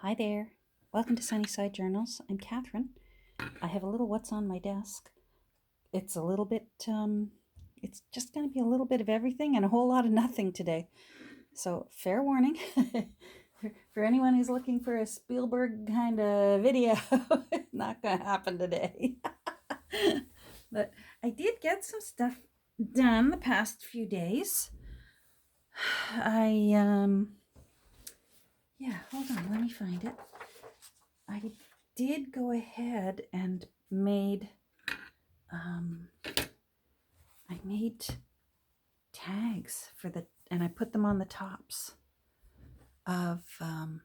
Hi there. Welcome to Sunnyside Journals. I'm Catherine. I have a little what's on my desk. It's a little bit, it's just going to be a little bit of everything and a whole lot of nothing today. So, fair warning for anyone who's looking for a Spielberg kind of video, not going to happen today. But I did get some stuff done the past few days. Yeah, hold on, let me find it. I did go ahead and made I made tags for and I put them on the tops of the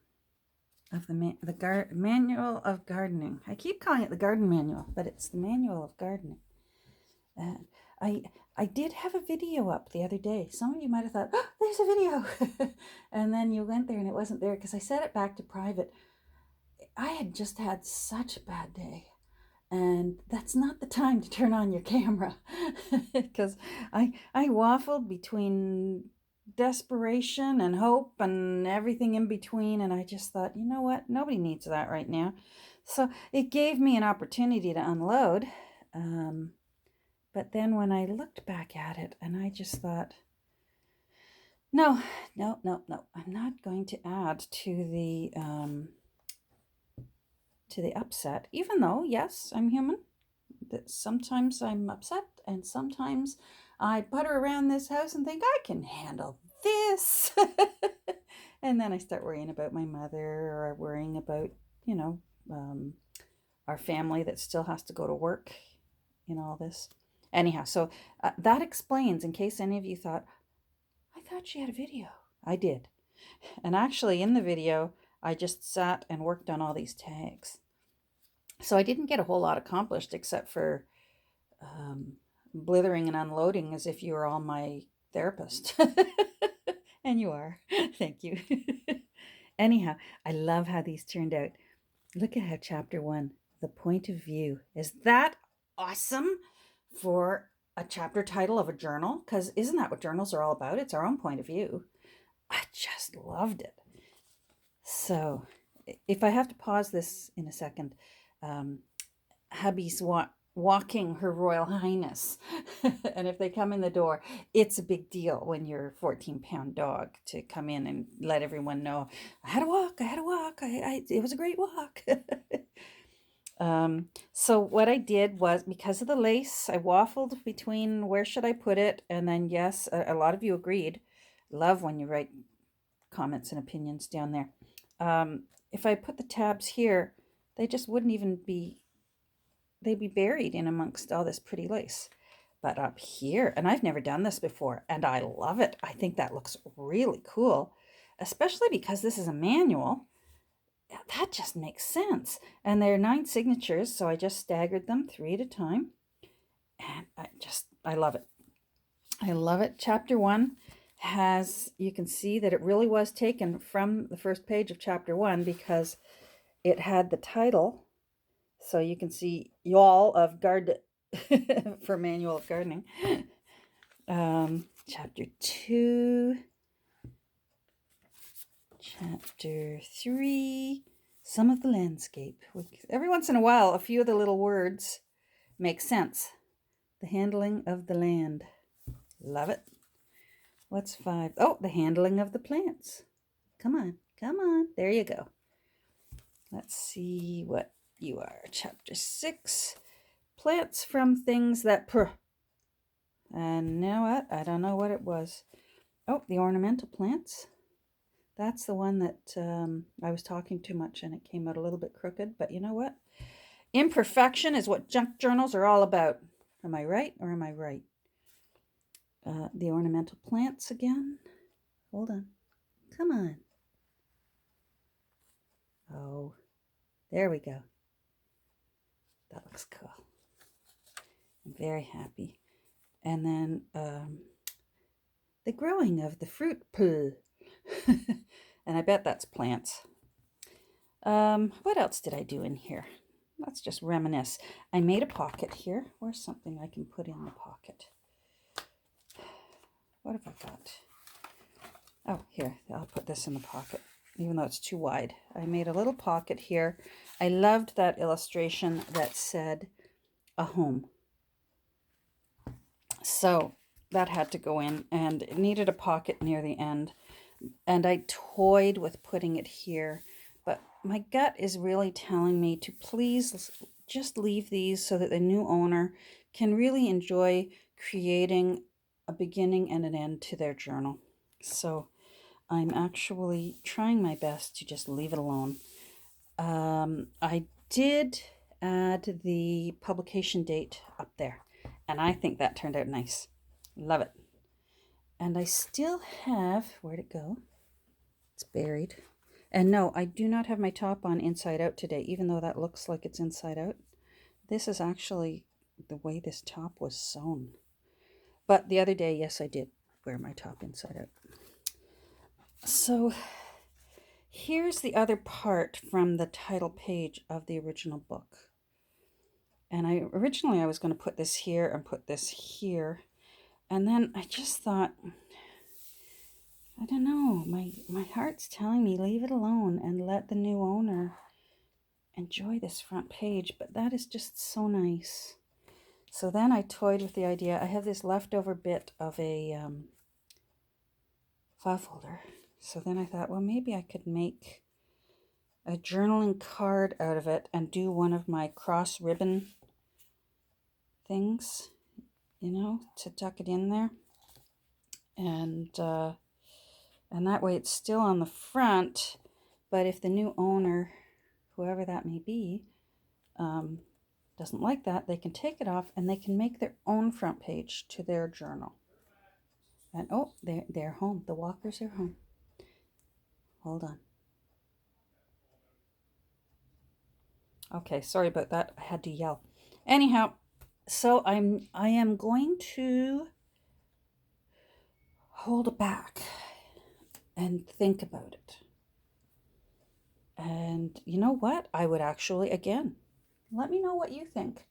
manual of gardening. I keep calling it the garden manual, but it's the manual of gardening. And I did have a video up the other day. Some of you might have thought, oh, there's a video. And then you went there and it wasn't there because I set it back to private. I had just had such a bad day. And that's not the time to turn on your camera because I waffled between desperation and hope and everything in between. And I just thought, you know what? Nobody needs that right now. So it gave me an opportunity to unload. But then when I looked back at it and I just thought, no. I'm not going to add to the upset, even though, yes, I'm human. That sometimes I'm upset and sometimes I putter around this house and think I can handle this. And then I start worrying about my mother or worrying about, our family that still has to go to work in all this. Anyhow, so that explains, in case any of you thought, I thought she had a video. I did. And actually in the video, I just sat and worked on all these tags. So I didn't get a whole lot accomplished except for blithering and unloading as if you were all my therapist. And you are. Thank you. Anyhow, I love how these turned out. Look at how chapter 1, the point of view. Is that awesome for a chapter title of a journal? Because isn't that what journals are all about? It's our own point of view. I just loved it. So if I have to pause this in a second, hubby's walking Her Royal Highness. And if they come in the door, it's a big deal when you're a 14-pound dog to come in and let everyone know, I had a walk. It was a great walk. So what I did was, because of the lace, I waffled between where should I put it. And then, yes, a lot of you agreed. Love when you write comments and opinions down there. If I put the tabs here, they just wouldn't even they'd be buried in amongst all this pretty lace. But up here, and I've never done this before, and I love it. I think that looks really cool, especially because this is a manual. That just makes sense. And there are 9 signatures, so I just staggered them 3 at a time. And I love it. I love it. Chapter 1 you can see that it really was taken from the first page of chapter 1 because it had the title. So you can see y'all of guard for manual of gardening. Chapter 2, chapter 3, some of the landscape. Every once in a while, a few of the little words make sense. The handling of the land. Love it. What's 5? Oh, the handling of the plants. Come on. There you go. Let's see what you are. Chapter 6, plants from things that and you know what? I don't know what it was. Oh, the ornamental plants. That's the one that I was talking too much and it came out a little bit crooked. But you know what? Imperfection is what junk journals are all about. Am I right or am I right? The ornamental plants again. Hold on. Come on. Oh, there we go. That looks cool. I'm very happy. And then the growing of the fruit poo. And I bet that's plants. What else did I do in here? Let's just reminisce. I made a pocket here. Where's something I can put in the pocket? What have I got? Oh, here. I'll put this in the pocket. even though it's too wide. I made a little pocket here. I loved that illustration that said a home. So that had to go in, and it needed a pocket near the end. And I toyed with putting it here, but my gut is really telling me to please just leave these so that the new owner can really enjoy creating a beginning and an end to their journal. So I'm actually trying my best to just leave it alone. I did add the publication date up there, and I think that turned out nice. Love it. And I still have, where'd it go? It's buried. And no, I do not have my top on inside out today, even though that looks like it's inside out. This is actually the way this top was sewn. But the other day, yes, I did wear my top inside out. So here's the other part from the title page of the original book. And originally I was going to put this here and put this here. And then I just thought, I don't know, my heart's telling me leave it alone and let the new owner enjoy this front page. But that is just so nice. So then I toyed with the idea. I have this leftover bit of a file folder. So then I thought, well, maybe I could make a journaling card out of it and do one of my cross ribbon things, to tuck it in there. And that way it's still on the front, but if the new owner, whoever that may be, doesn't like that, they can take it off and they can make their own front page to their journal. And oh, they're home. The walkers are home. Hold on. Okay, sorry about that. I had to yell. Anyhow, so I am going to hold back and think about it. And you know what? I would actually, again, let me know what you think.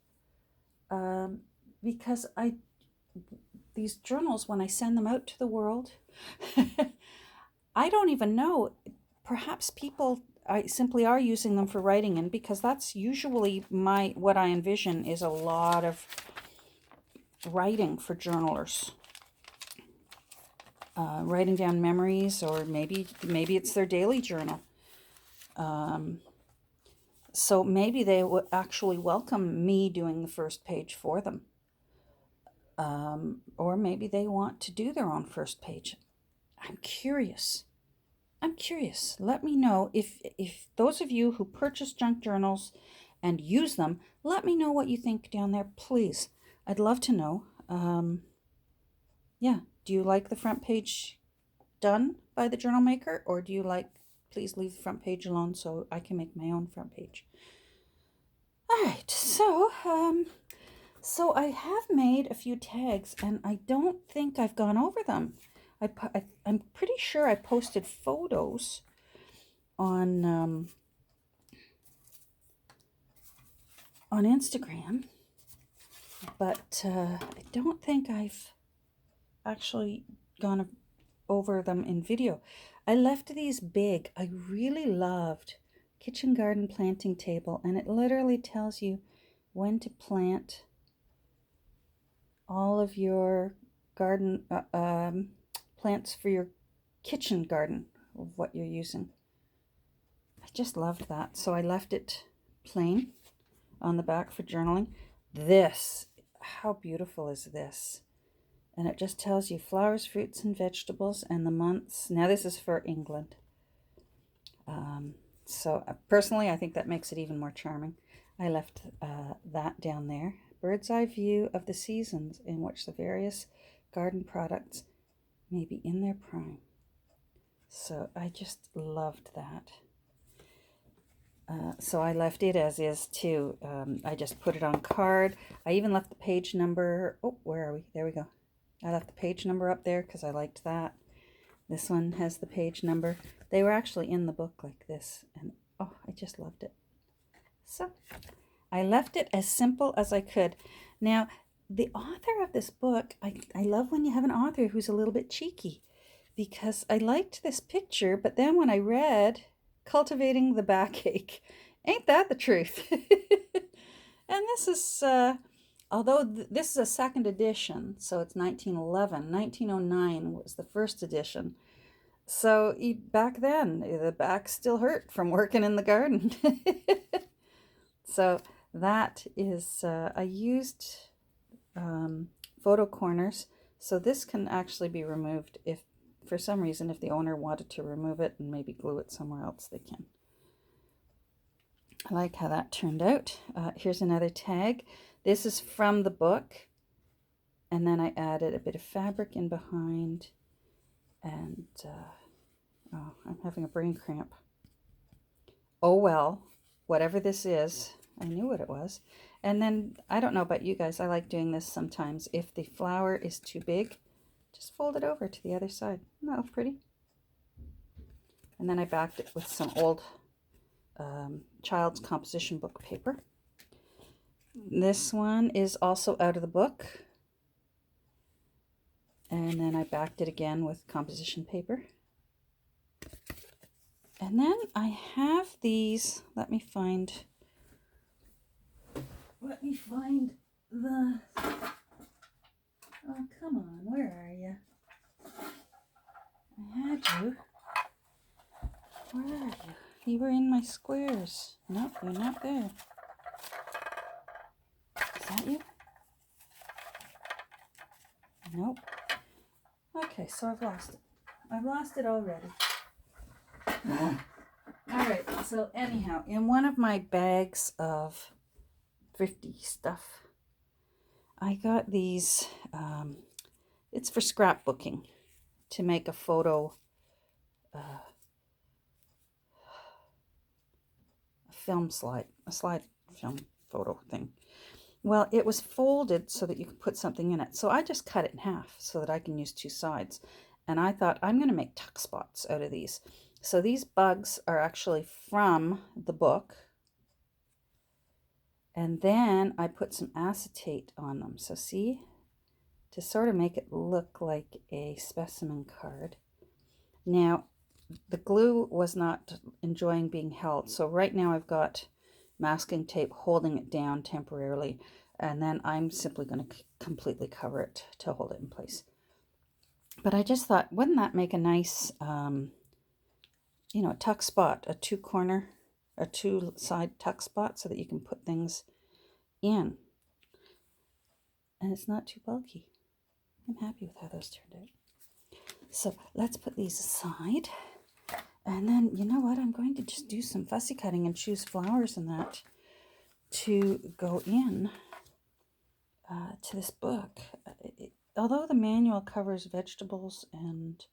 Because these journals, when I send them out to the world, I don't even know. Perhaps people simply are using them for writing in, because that's usually what I envision is a lot of writing for journalers. Writing down memories, or maybe it's their daily journal. So maybe they would actually welcome me doing the first page for them. Or maybe they want to do their own first page. I'm curious. Let me know if those of you who purchase junk journals and use them, let me know what you think down there, please. I'd love to know. Yeah, do you like the front page done by the journal maker, or do you like, please leave the front page alone so I can make my own front page? All right, so I have made a few tags, and I don't think I've gone over them. I'm pretty sure I posted photos on Instagram, but I don't think I've actually gone over them in video. I left these big. I really loved Kitchen Garden Planting Table, and it literally tells you when to plant all of your garden plants for your kitchen garden, of what you're using. I just loved that, so I left it plain on the back for journaling. This, how beautiful is this? And it just tells you flowers, fruits, and vegetables, and the months. Now this is for England. So personally, I think that makes it even more charming. I left that down there. Bird's eye view of the seasons in which the various garden products may be in their prime. So I just loved that. So I left it as is too. I just put it on card. I even left the page number. Oh, where are we? There we go. I left the page number up there because I liked that. This one has the page number. They were actually in the book like this, and oh, I just loved it. So I left it as simple as I could. Now, the author of this book, I love when you have an author who's a little bit cheeky. because I liked this picture, but then when I read Cultivating the Backache, ain't that the truth? And this is, although this is a second edition, so it's 1911. 1909 was the first edition. So back then, the back still hurt from working in the garden. So that is, I used photo corners. So this can actually be removed if, for some reason, if the owner wanted to remove it and maybe glue it somewhere else, they can. I like how that turned out. Here's another tag. This is from the book. And then I added a bit of fabric in behind. And, oh, I'm having a brain cramp. Oh well, whatever this is, I knew what it was. And then, I don't know about you guys, I like doing this sometimes. If the flower is too big, just fold it over to the other side. No, pretty. And then I backed it with some old child's composition book paper. This one is also out of the book. And then I backed it again with composition paper. And then I have these, let me find the, oh, come on, where are you? I had you. Where are you? You were in my squares. Nope, you're not there. Is that you? Nope. Okay, so I've lost it. I've lost it already. All right, so anyhow, in one of my bags of thrifty stuff, I got these, it's for scrapbooking, to make a photo, a slide film photo thing. Well, it was folded so that you could put something in it. So I just cut it in half so that I can use two sides. And I thought, I'm going to make tuck spots out of these. So these bugs are actually from the book. And then I put some acetate on them. So see, to sort of make it look like a specimen card. Now, the glue was not enjoying being held. So right now I've got masking tape holding it down temporarily. And then I'm simply going to completely cover it to hold it in place. But I just thought, wouldn't that make a nice, tuck spot, a two-side tuck spot so that you can put things in. And it's not too bulky. I'm happy with how those turned out. So let's put these aside. And then, you know what? I'm going to just do some fussy cutting and choose flowers and that to go in to this book. Although the manual covers vegetables and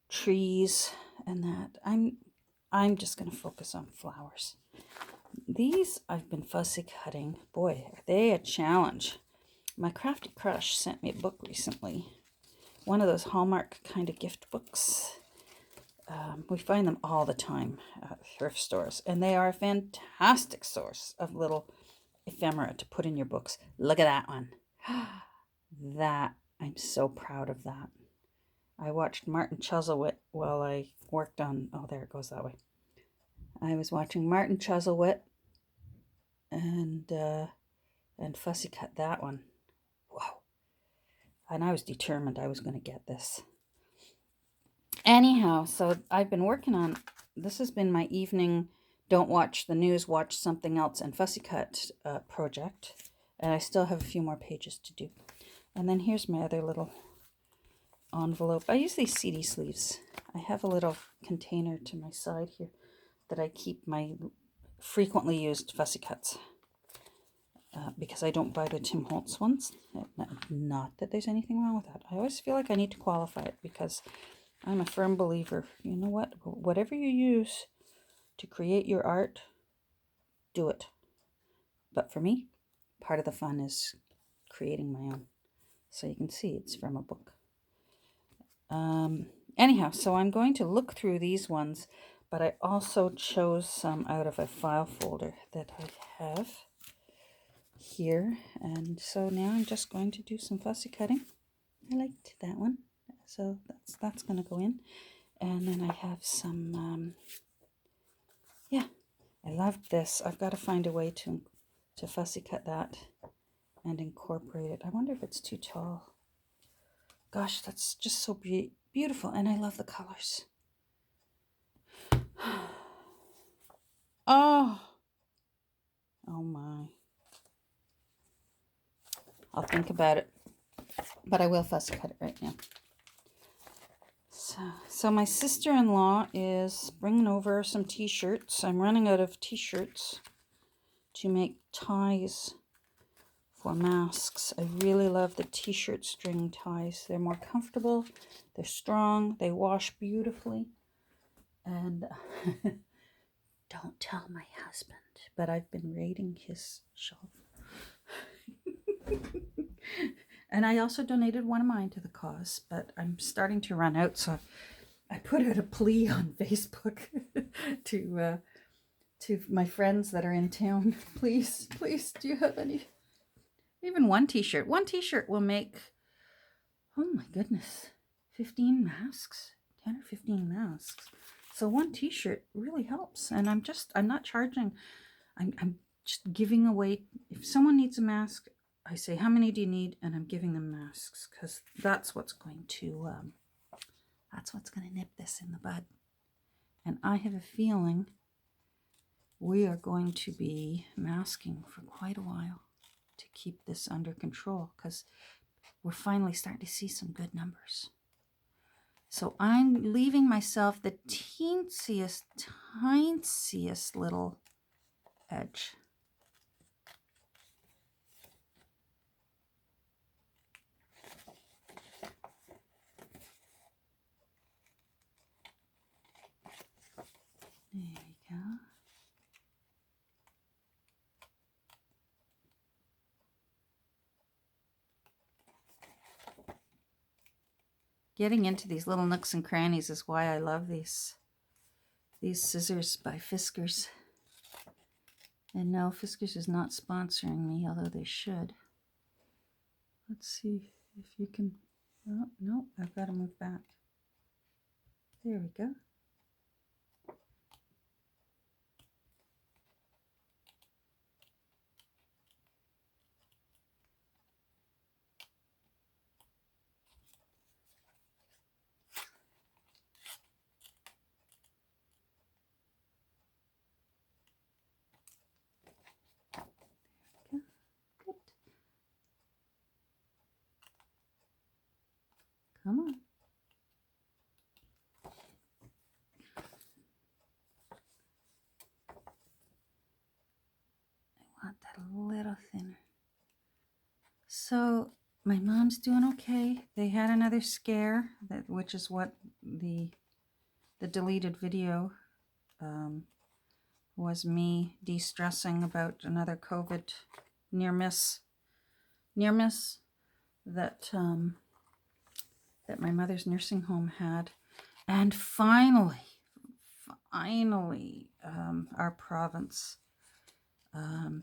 trees and that, I'm just going to focus on flowers. These I've been fussy cutting. Boy, are they a challenge. My Crafty Crush sent me a book recently. One of those Hallmark kind of gift books. We find them all the time at thrift stores. And they are a fantastic source of little ephemera to put in your books. Look at that one. That, I'm so proud of that. I watched Martin Chuzzlewit while I worked on, oh, there it goes that way. I was watching Martin Chuzzlewit and fussy cut that one. Whoa. And I was determined I was going to get this. Anyhow, so I've been working on, this has been my evening, don't watch the news, watch something else, and fussy cut project. And I still have a few more pages to do. And then here's my other little envelope. I use these CD sleeves. I have a little container to my side here that I keep my frequently used fussy cuts. Because I don't buy the Tim Holtz ones. Not that there's anything wrong with that. I always feel like I need to qualify it because I'm a firm believer. You know what? Whatever you use to create your art, do it. But for me, part of the fun is creating my own. So you can see it's from a book. Anyhow, so I'm going to look through these ones, but I also chose some out of a file folder that I have here. And so now I'm just going to do some fussy cutting. I liked that one. So that's going to go in. And then I have some, yeah, I loved this. I've got to find a way to fussy cut that and incorporate it. I wonder if it's too tall. Gosh, that's just so beautiful. And I love the colors. Oh, oh my. I'll think about it, but I will fussy cut it right now. So my sister-in-law is bringing over some t-shirts. I'm running out of t-shirts to make ties for masks. I really love the t-shirt string ties. They're more comfortable, they're strong, they wash beautifully. And don't tell my husband, but I've been raiding his shelf. And I also donated one of mine to the cause, but I'm starting to run out, so I put out a plea on Facebook to my friends that are in town. Please, do you have any? Even one t-shirt. One t-shirt will make, oh my goodness, 15 masks, 10 or 15 masks. So one t-shirt really helps. And I'm not charging. I'm just giving away. If someone needs a mask, I say, how many do you need? And I'm giving them masks, because that's what's going to nip this in the bud. And I have a feeling we are going to be masking for quite a while to keep this under control, because we're finally starting to see some good numbers. So I'm leaving myself the tiniest little edge. There we go. Getting into these little nooks and crannies is why I love these scissors by Fiskars. And no, Fiskars is not sponsoring me, although they should. Let's see if you can. Oh, no, I've got to move back. There we go. Good. Come on. I want that a little thinner. So my mom's doing okay. They had another scare, which is what the deleted video was, me de-stressing about another COVID near miss that that my mother's nursing home had. And finally, our province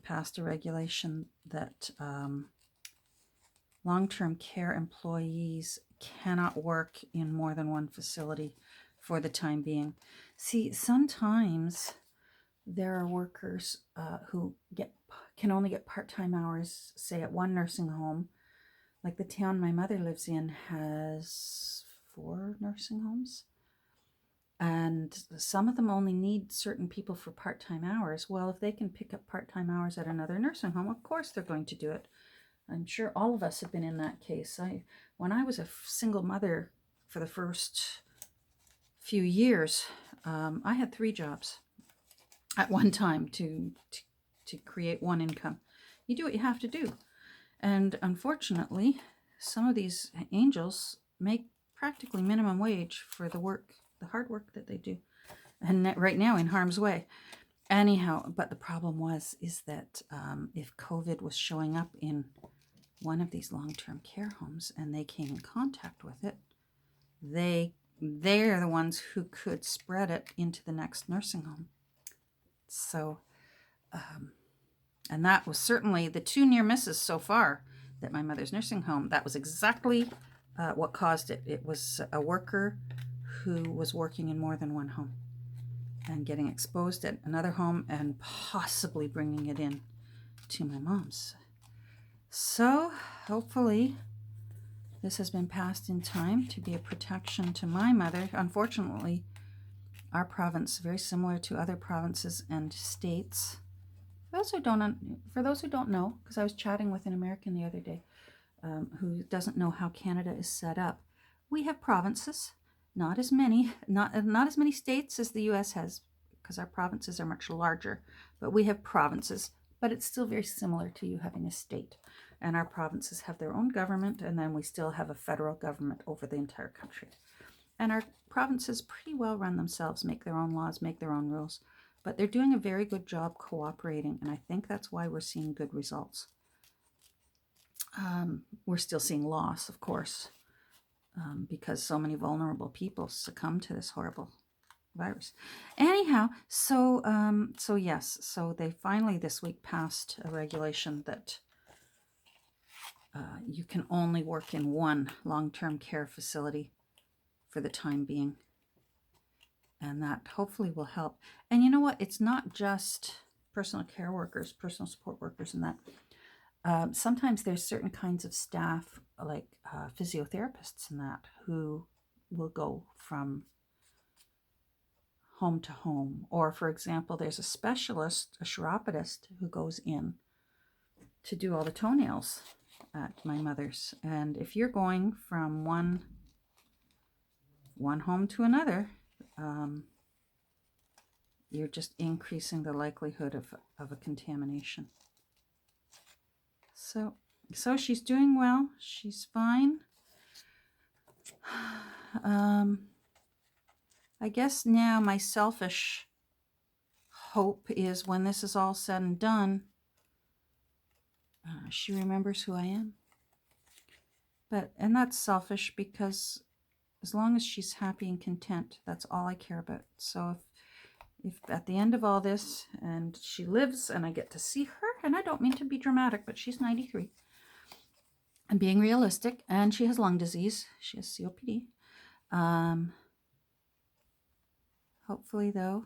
passed a regulation that long-term care employees cannot work in more than one facility for the time being. See, sometimes there are workers who can only get part-time hours, say at one nursing home. Like the town my mother lives in has 4 nursing homes, and some of them only need certain people for part-time hours. Well, if they can pick up part-time hours at another nursing home, of course they're going to do it. I'm sure all of us have been in that case. When I was a single mother for the first few years, I had 3 jobs at one time to create one income. You do what you have to do. And unfortunately, some of these angels make practically minimum wage for the hard work that they do. And right now in harm's way. Anyhow, but the problem is that if COVID was showing up in one of these long-term care homes and they came in contact with it, they're the ones who could spread it into the next nursing home. So, and that was certainly the 2 near misses so far that my mother's nursing home, that was exactly what caused it. It was a worker who was working in more than one home and getting exposed at another home and possibly bringing it in to my mom's. So hopefully this has been passed in time to be a protection to my mother. Unfortunately, our province, very similar to other provinces and states. For those who don't know, because I was chatting with an American the other day who doesn't know how Canada is set up, we have provinces, not as many states as the U.S. has, because our provinces are much larger. But we have provinces, but it's still very similar to you having a state. And our provinces have their own government, and then we still have a federal government over the entire country. And our provinces pretty well run themselves, make their own laws, make their own rules. But they're doing a very good job cooperating, and I think that's why we're seeing good results. We're still seeing loss, of course, because so many vulnerable people succumb to this horrible virus. Anyhow, so they finally this week passed a regulation that you can only work in one long-term care facility for the time being. And that hopefully will help. And you know what? It's not just personal care workers, personal support workers and that. Sometimes there's certain kinds of staff, like physiotherapists and that, who will go from home to home. Or, for example, there's a specialist, a chiropodist, who goes in to do all the toenails at my mother's. And if you're going from one home to another, you're just increasing the likelihood of a contamination. So she's doing well. She's fine. I guess now my selfish hope is when this is all said and done, she remembers who I am. And that's selfish because as long as she's happy and content, that's all I care about. So if at the end of all this and she lives and I get to see her, and I don't mean to be dramatic, but she's 93. I'm being realistic, and she has lung disease. She has COPD. Hopefully, though,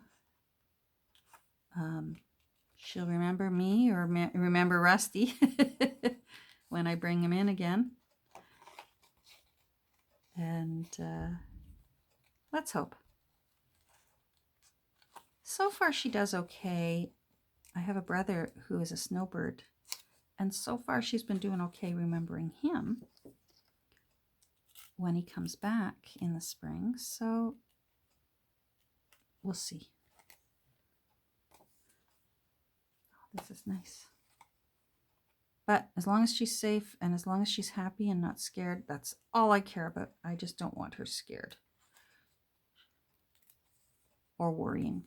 she'll remember me or remember Rusty when I bring him in again. And let's hope. So far, she does okay. I have a brother who is a snowbird, and so far she's been doing okay remembering him when he comes back in the spring. So we'll see. This is nice. But as long as she's safe and as long as she's happy and not scared, that's all I care about. I just don't want her scared or worrying.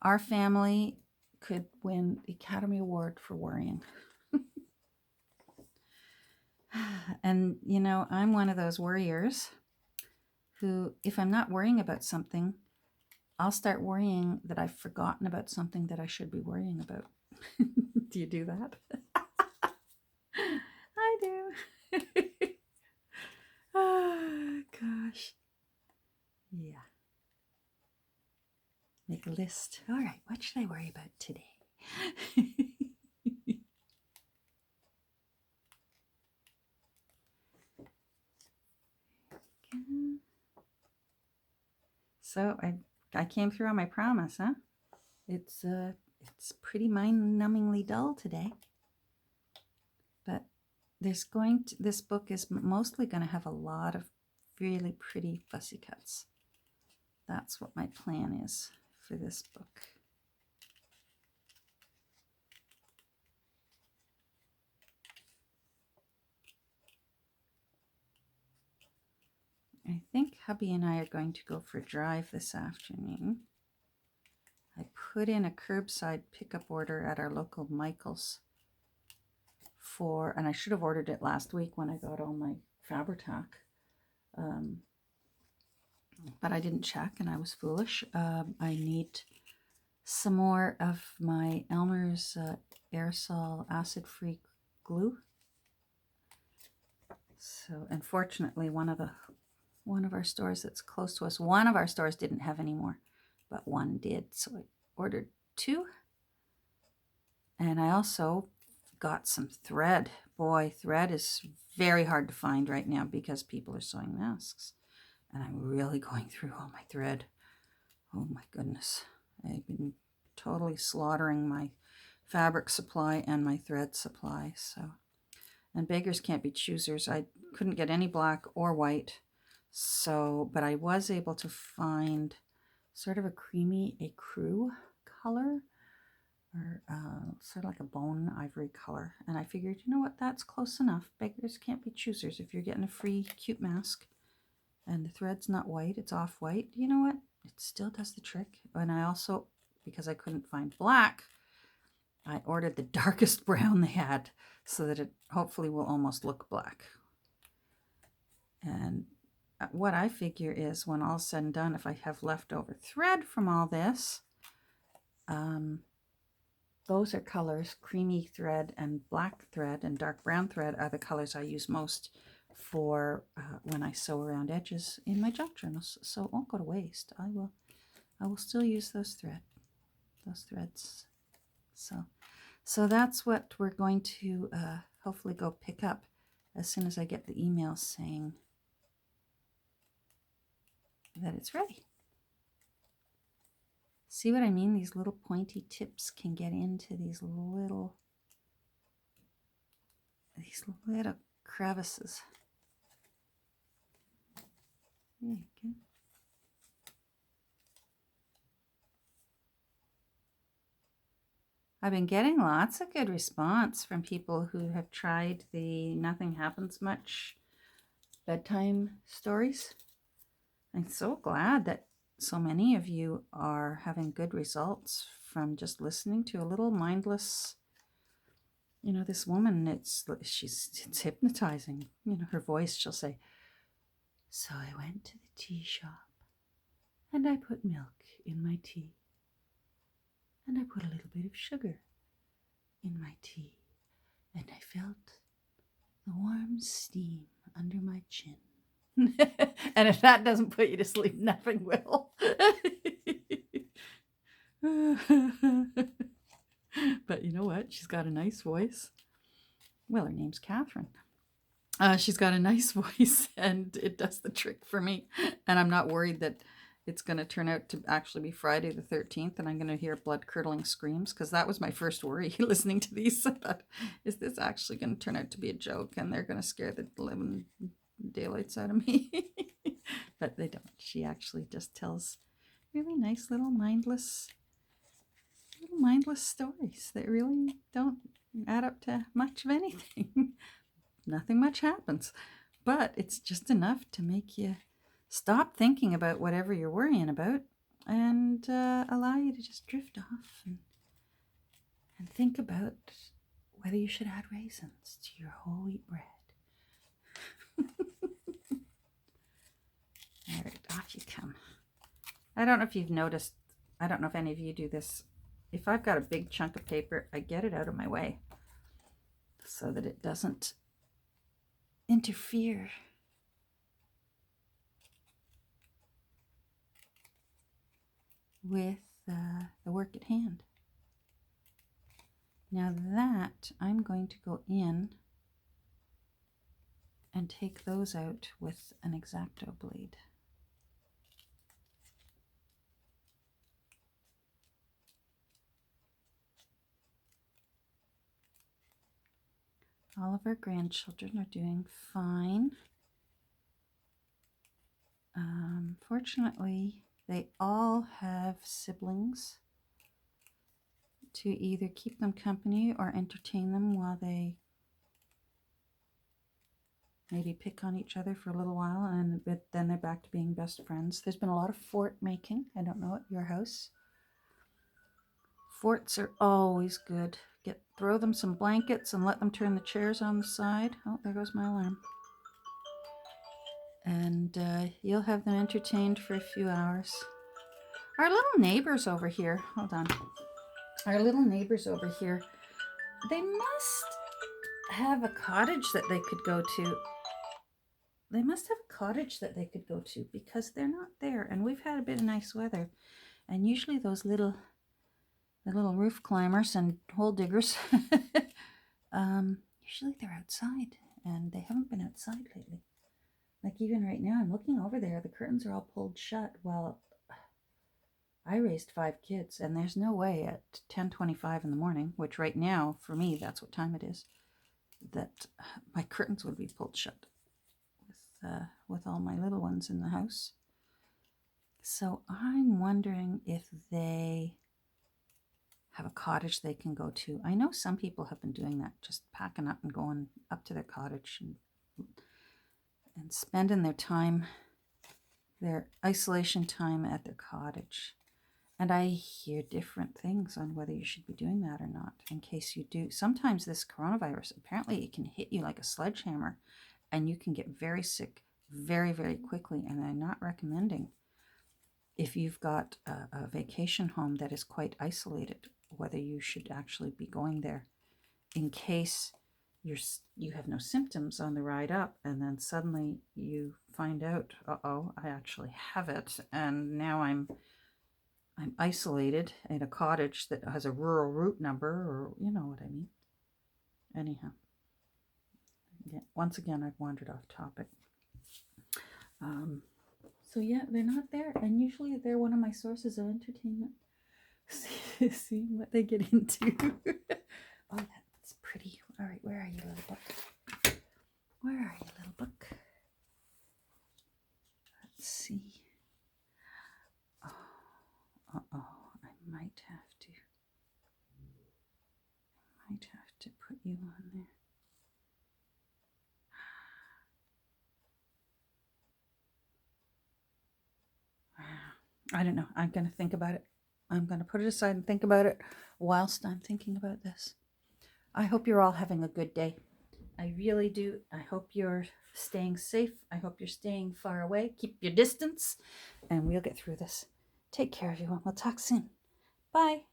Our family could win the Academy Award for worrying. And, you know, I'm one of those worriers who, if I'm not worrying about something, I'll start worrying that I've forgotten about something that I should be worrying about. Do you do that? I do. Oh, gosh. Yeah. Make a list. All right, what should I worry about today? So I came through on my promise, huh? It's pretty mind-numbingly dull today. But this book is mostly going to have a lot of really pretty fussy cuts. That's what my plan is for this book. I think hubby and I are going to go for a drive this afternoon. I put in a curbside pickup order at our local Michael's and I should have ordered it last week when I got all my Fabri-Tac. But I didn't check and I was foolish. I need some more of my Elmer's aerosol acid-free glue. So unfortunately, one of our stores that's close to us, one of our stores didn't have any more, but one did. So I ordered 2. And I also got some thread. Boy, thread is very hard to find right now because people are sewing masks. And I'm really going through all my thread. Oh my goodness. I've been totally slaughtering my fabric supply and my thread supply. So, and beggars can't be choosers. I couldn't get any black or white. So, but I was able to find sort of a creamy ecru color, or sort of like a bone ivory color. And I figured, you know what, that's close enough. Beggars can't be choosers. If you're getting a free cute mask and the thread's not white, it's off-white, you know what? It still does the trick. And I also, because I couldn't find black, I ordered the darkest brown they had so that it hopefully will almost look black. And what I figure is when all's said and done, if I have leftover thread from all this, those are colors, creamy thread and black thread and dark brown thread are the colors I use most for when I sew around edges in my junk journals. So it won't go to waste. I will still use those threads. So that's what we're going to hopefully go pick up as soon as I get the email saying that it's ready. See what I mean? These little pointy tips can get into these little crevices. There you go. I've been getting lots of good response from people who have tried the Nothing Happens Much bedtime stories. I'm so glad that so many of you are having good results from just listening to a little mindless, you know, this woman, it's hypnotizing. You know, her voice, she'll say, "So I went to the tea shop and I put milk in my tea and I put a little bit of sugar in my tea and I felt the warm steam under my chin." And if that doesn't put you to sleep, nothing will. But you know what? She's got a nice voice. Well, her name's Catherine. She's got a nice voice and it does the trick for me. And I'm not worried that it's going to turn out to actually be Friday the 13th and I'm going to hear blood-curdling screams, because that was my first worry listening to these. I thought, is this actually going to turn out to be a joke and they're going to scare the living daylights out of me? But they don't. She actually just tells really nice little mindless stories that really don't add up to much of anything. Nothing much happens, but it's just enough to make you stop thinking about whatever you're worrying about and allow you to just drift off and think about whether you should add raisins to your whole wheat bread. All right, off you come. I don't know if you've noticed, I don't know if any of you do this. If I've got a big chunk of paper, I get it out of my way so that it doesn't interfere with the work at hand. Now that I'm going to go in and take those out with an X-Acto blade. All of our grandchildren are doing fine. Fortunately, they all have siblings to either keep them company or entertain them while they maybe pick on each other for a little while, and then they're back to being best friends. There's been a lot of fort making. I don't know at your house. Forts are always good. Throw them some blankets and let them turn the chairs on the side. Oh, there goes my alarm. And you'll have them entertained for a few hours. Our little neighbors over here, hold on. Our little neighbors over here, they must have a cottage that they could go to. they must have a cottage that they could go to because they're not there. And we've had a bit of nice weather. And usually those the little roof climbers and hole diggers, usually they're outside, and they haven't been outside lately. Like even right now, I'm looking over there, the curtains are all pulled shut. Well, I raised 5 kids, and there's no way at 10:25 in the morning, which right now, for me, that's what time it is, that my curtains would be pulled shut with all my little ones in the house. So I'm wondering if they have a cottage they can go to. I know some people have been doing that, just packing up and going up to their cottage and spending their time, their isolation time at their cottage. And I hear different things on whether you should be doing that or not. In case you do, sometimes this coronavirus, apparently it can hit you like a sledgehammer and you can get very sick very, very quickly. And I'm not recommending, if you've got a vacation home that is quite isolated, whether you should actually be going there in case you have no symptoms on the ride up, and then suddenly you find out, uh-oh, I actually have it, and now I'm isolated in a cottage that has a rural route number, or you know what I mean. Anyhow, once again, I've wandered off topic. So yeah, they're not there, and usually they're one of my sources of entertainment. Seeing what they get into. Oh, that's pretty. All right, where are you, little book? Where are you, little book? Let's see. Oh, I might have to put you on there. I don't know. I'm going to think about it. I'm going to put it aside and think about it whilst I'm thinking about this. I hope you're all having a good day. I really do. I hope you're staying safe. I hope you're staying far away. Keep your distance, and we'll get through this. Take care, everyone. We'll talk soon. Bye.